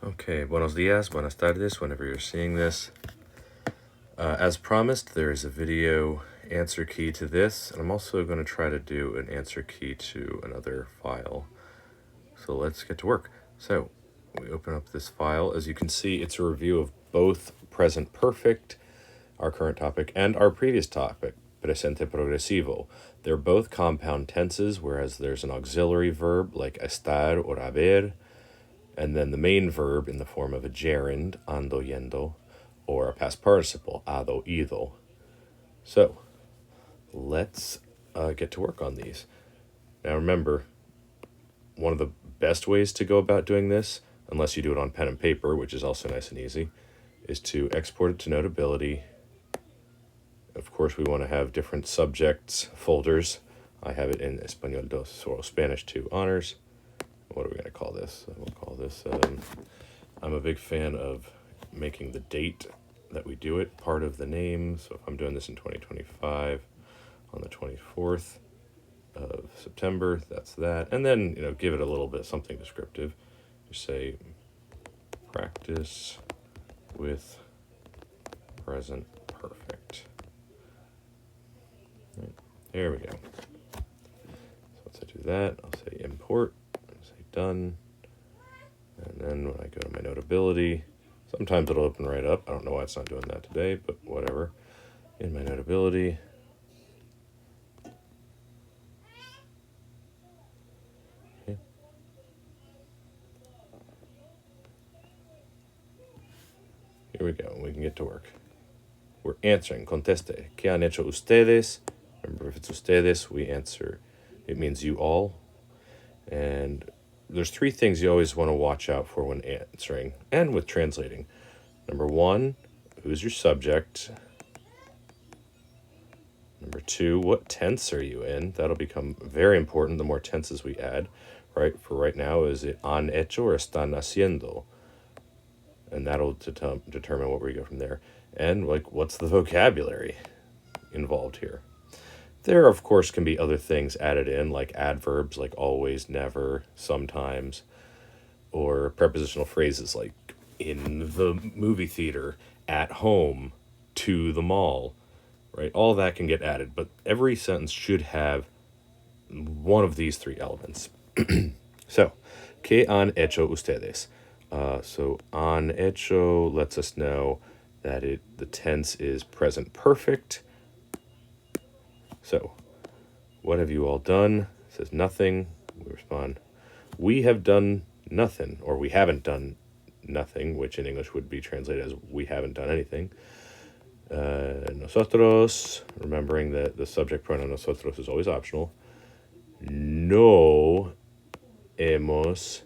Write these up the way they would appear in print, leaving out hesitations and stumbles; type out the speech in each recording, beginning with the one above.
Okay, buenos dias, buenas tardes, whenever you're seeing this. As promised, there is a video answer key to this, and I'm also going to try to do an answer key to another file. So let's get to work. So we open up this file. As you can see, it's a review of both present perfect, our current topic, and our previous topic, presente progresivo. They're both compound tenses, whereas there's an auxiliary verb like estar or haber, and then the main verb in the form of a gerund, ando, yendo, or a past participle, ado, ido. So let's get to work on these. Now remember, one of the best ways to go about doing this, unless you do it on pen and paper, which is also nice and easy, is to export it to Notability. Of course, we want to have different subjects folders. I have it in Español 2 or Spanish 2 honors. What are we going to call this? We'll call this, I'm a big fan of making the date that we do it part of the name. So if I'm doing this in 2025 on the 24th of September, that's that. And then, give it a little bit something descriptive. Just say practice with present perfect. Right, there we go. So once I do that, I'll say import. Done. And then when I go to my Notability, sometimes it'll open right up. I don't know why it's not doing that today, but whatever. In my Notability, okay. Here we go. We can get to work. We're answering. Conteste. ¿Qué han hecho ustedes? Remember, if it's ustedes, we answer. It means you all. And there's three things you always want to watch out for when answering and with translating. Number one, who's your subject? Number two, what tense are you in? That'll become very important the more tenses we add. Right, for right now, is it han hecho or están haciendo? And that'll determine what we go from there. And what's the vocabulary involved here? There, of course, can be other things added in, like adverbs, like always, never, sometimes, or prepositional phrases like in the movie theater, at home, to the mall, right? All that can get added, but every sentence should have one of these three elements. So, ¿qué han hecho ustedes? So, han hecho lets us know that the tense is present perfect. So, what have you all done? It says nothing. We respond, we have done nothing, or we haven't done nothing, which in English would be translated as we haven't done anything. Nosotros, remembering that the subject pronoun nosotros is always optional. No hemos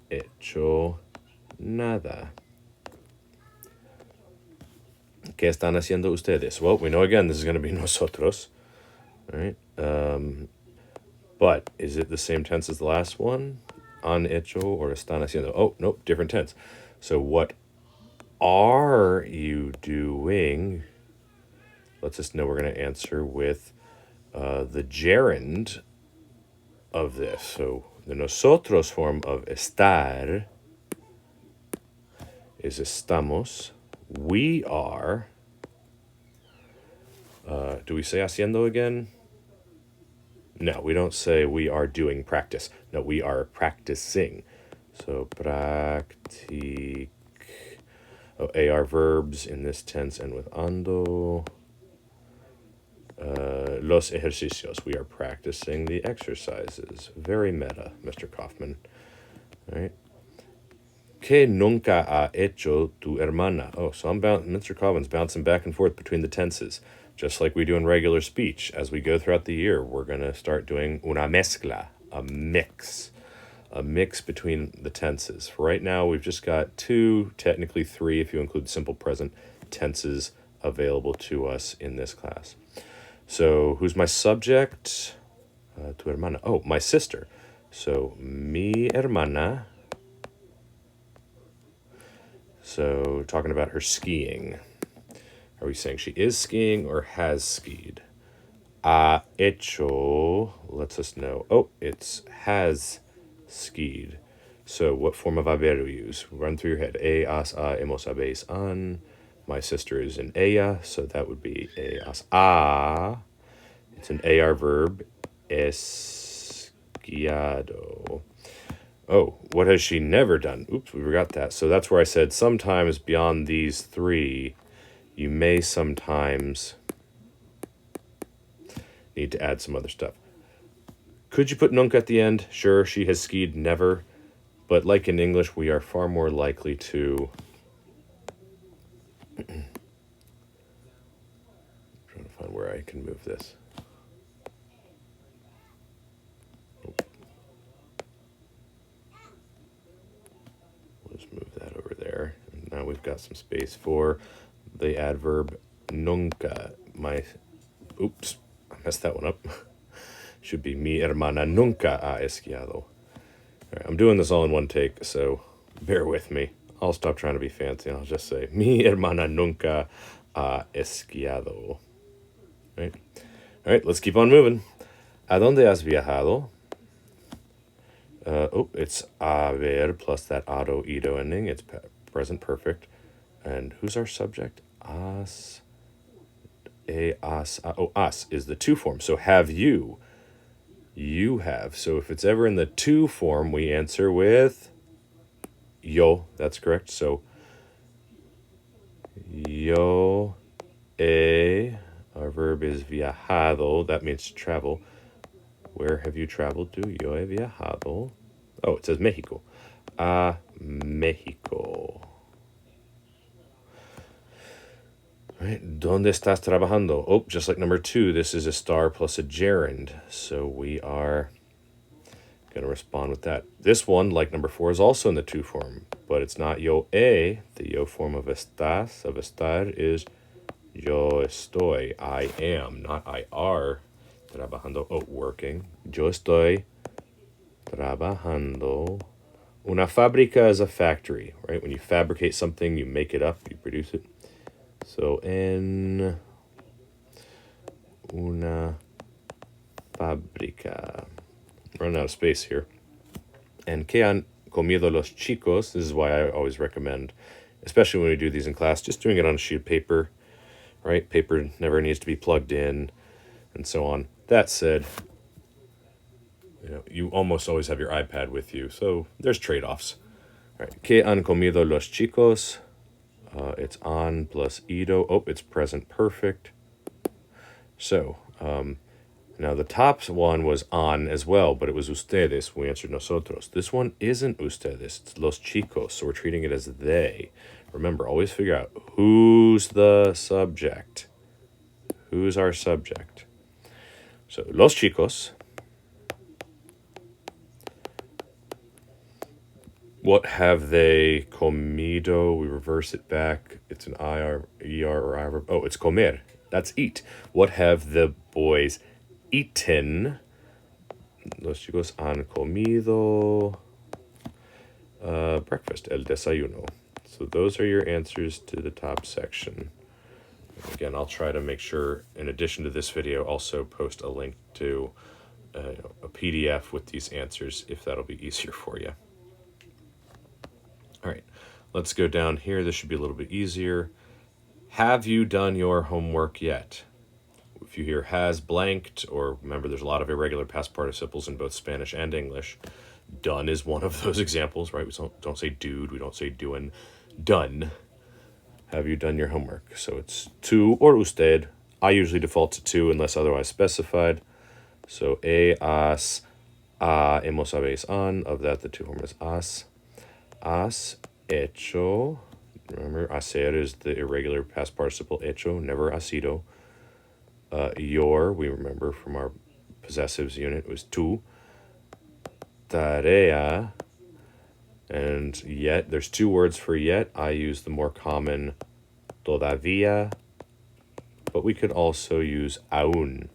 hecho nada. ¿Qué están haciendo ustedes? Well, we know again this is going to be nosotros. All right. But is it the same tense as the last one? Han hecho or están haciendo? Oh, nope, different tense. So what are you doing? Lets us know we're going to answer with the gerund of this. So the nosotros form of estar is estamos. We are. Do we say haciendo again? No, we don't say we are doing practice. No, we are practicing. So practic. Oh, AR verbs in this tense and with ando. Los ejercicios. We are practicing the exercises. Very meta, Mr. Kauffman. All right. ¿Qué nunca ha hecho tu hermana? Oh, so Mr. Kauffman's bouncing back and forth between the tenses. Just like we do in regular speech. As we go throughout the year, we're going to start doing una mezcla, a mix between the tenses. For right now, we've just got two, technically three, if you include simple present tenses available to us in this class. So who's my subject? Tu hermana. Oh, my sister. So mi hermana. So talking about her skiing. Are we saying she is skiing or has skied? Ha hecho lets us know. Oh, it's has skied. So what form of haber do we use? Run through your head. As, hemos, habéis, an. My sister is an ella, so that would be as a. It's an AR verb. Esquiado. Oh, what has she never done? Oops, we forgot that. So that's where I said sometimes beyond these three, you may sometimes need to add some other stuff. Could you put nunca at the end? Sure, she has skied never. But like in English, we are far more likely to... trying to find where I can move this. We'll just move that over there. And now we've got some space for the adverb nunca. Oops, I messed that one up. Should be mi hermana nunca ha esquiado. All right, I'm doing this all in one take, so bear with me. I'll stop trying to be fancy and I'll just say mi hermana nunca ha esquiado. Right? All right, let's keep on moving. ¿A dónde has viajado? It's haber plus that ado, ido ending. It's present perfect. And who's our subject? As. As. As is the to form. So have you. You have. So if it's ever in the to form, we answer with yo. That's correct. So yo he. Our verb is viajado. That means to travel. Where have you traveled to? Yo he viajado. Oh, it says Mexico. A Mexico. Right. ¿Dónde estás trabajando? Oh, just like number 2, this is a star plus a gerund. So we are going to respond with that. This one, like number 4, is also in the to form, but it's not yo he. The yo form of estás, of estar, is yo estoy. I am, not I are. Trabajando. Oh, working. Yo estoy trabajando. Una fábrica is a factory, right? When you fabricate something, you make it up, you produce it. So, en una fábrica. Running out of space here. And ¿qué han comido los chicos? This is why I always recommend, especially when we do these in class, just doing it on a sheet of paper, right? Paper never needs to be plugged in, and so on. That said, you almost always have your iPad with you, so there's trade-offs. All right. ¿Qué han comido los chicos? It's on plus ido. Oh, it's present perfect. So, now the top one was on as well, but it was ustedes. We answered nosotros. This one isn't ustedes. It's los chicos, so we're treating it as they. Remember, always figure out who's the subject. Who's our subject? So, los chicos. What have they comido? We reverse it back. It's an IR, ER, or I verb. Oh, it's comer. That's eat. What have the boys eaten? Los chicos han comido breakfast, el desayuno. So those are your answers to the top section. Again, I'll try to make sure, in addition to this video, also post a link to a PDF with these answers, if that'll be easier for you. All right, let's go down here. This should be a little bit easier. Have you done your homework yet? If you hear has blanked, or remember there's a lot of irregular past participles in both Spanish and English, done is one of those examples, right? We don't say dude, we don't say doing. Done. Have you done your homework? So it's tú or usted. I usually default to tú unless otherwise specified. So has, hemos, habéis, han. Of that, the to form is has hecho. Remember, hacer is the irregular past participle. Hecho, never ha sido. Your, we remember from our possessives unit, was tu. Tarea. And yet, there's 2 words for yet. I use the more common todavía, but we could also use aún.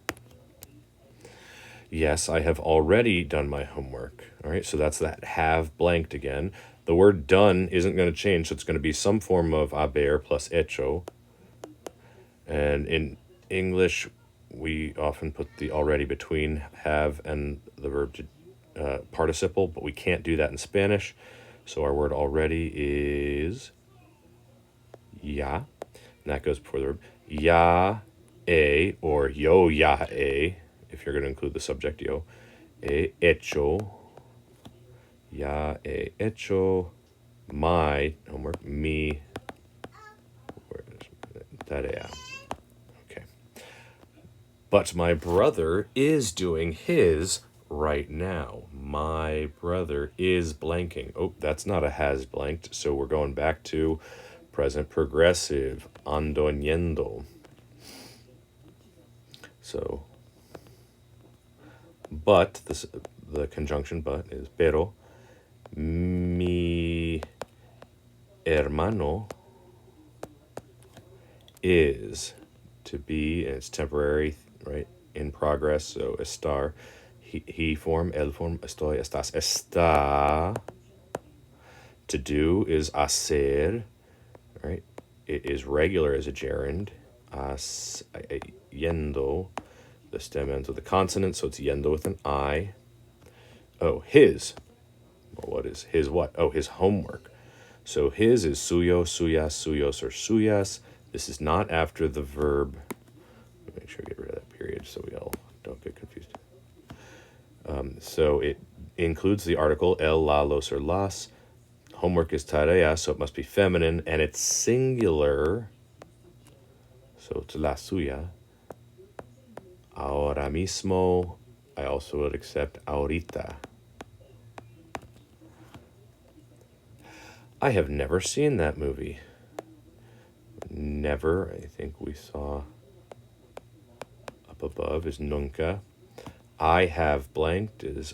Yes, I have already done my homework. All right, so that's that have blanked again. The word done isn't going to change, so it's going to be some form of haber plus hecho. And in English, we often put the already between have and the verb to participle, but we can't do that in Spanish. So our word already is ya, and that goes before the verb. Ya or yo ya if you're going to include the subject yo. Hecho. Ya hecho. My homework. Mi. Tarea. Okay. But my brother is doing his right now. My brother is blanking. Oh, that's not a has blanked, so we're going back to present progressive. Ando yendo. So, but, the conjunction but is pero. Mi hermano is to be, and it's temporary, right? In progress, so estar. He form, el form, estoy, estás, está. To do is hacer, right? It is regular as a gerund. Yendo, the stem ends with a consonant, so it's yendo with an I. Oh, his. Well, what is his what? Oh, his homework. So his is suyo, suyas, suyos, or suyas. This is not after the verb. Make sure I get rid of that period so we all don't get confused. So it includes the article el, la, los, or las. Homework is tarea, so it must be feminine, and it's singular. So it's la suya. Ahora mismo, I also would accept ahorita. I have never seen that movie. Never. I think we saw up above is nunca. I have blanked is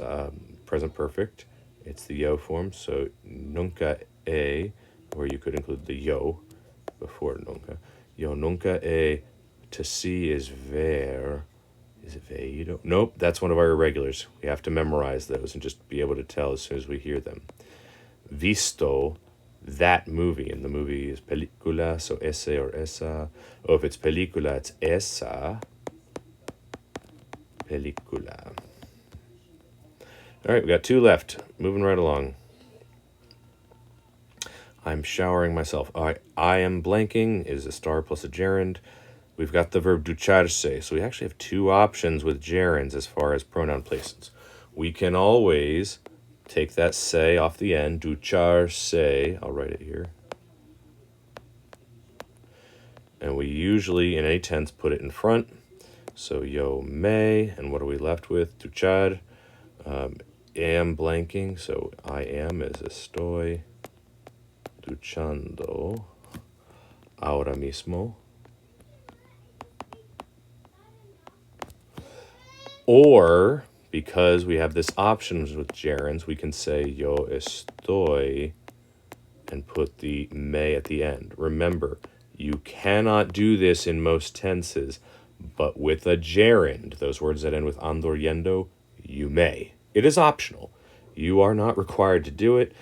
present perfect. It's the yo form, so nunca he, or you could include the yo before nunca. Yo nunca he. To see is ver. Is it veído? Nope, that's one of our irregulars. We have to memorize those and just be able to tell as soon as we hear them. Visto, that movie, and the movie is película, so ese or esa. Oh, if it's película, it's esa. Película. All right, we got two left. Moving right along. I'm showering myself. All right, I am blanking is a star plus a gerund. We've got the verb ducharse, so we actually have two options with gerunds as far as pronoun placements. We can always take that se off the end, ducharse. I'll write it here. And we usually, in any tense, put it in front. So yo me, and what are we left with? Duchar. Am blanking, so I am is estoy duchando ahora mismo. Or, because we have this option with gerunds, we can say yo estoy and put the me at the end. Remember, you cannot do this in most tenses, but with a gerund, those words that end with ando yendo, you may. It is optional. You are not required to do it.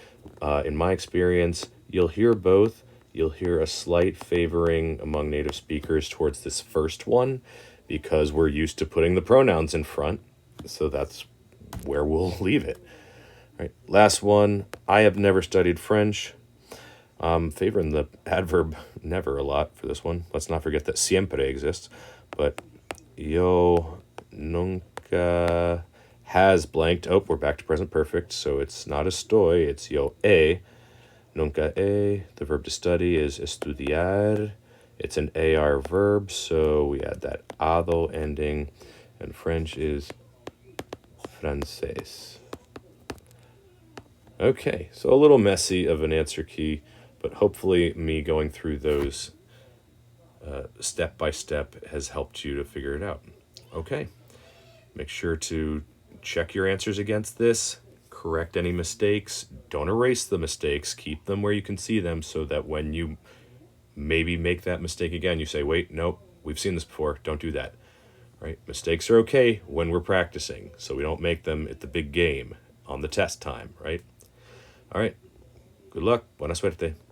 In my experience, you'll hear both. You'll hear a slight favoring among native speakers towards this first one because we're used to putting the pronouns in front. So that's where we'll leave it. All right, last one. I have never studied French. Favoring the adverb never a lot for this one. Let's not forget that siempre exists. But yo nunca has blanked. Oh, we're back to present perfect. So it's not estoy, it's yo he. Nunca he. The verb to study is estudiar. It's an AR verb, so we add that ado ending. And French is francés. Okay, so a little messy of an answer key, but hopefully me going through those step by step has helped you to figure it out. Okay, make sure to check your answers against this, correct any mistakes, don't erase the mistakes, keep them where you can see them so that when you maybe make that mistake again, you say, wait, nope, we've seen this before, don't do that. Right? Mistakes are okay when we're practicing, so we don't make them at the big game on the test time, right? All right, good luck, buena suerte.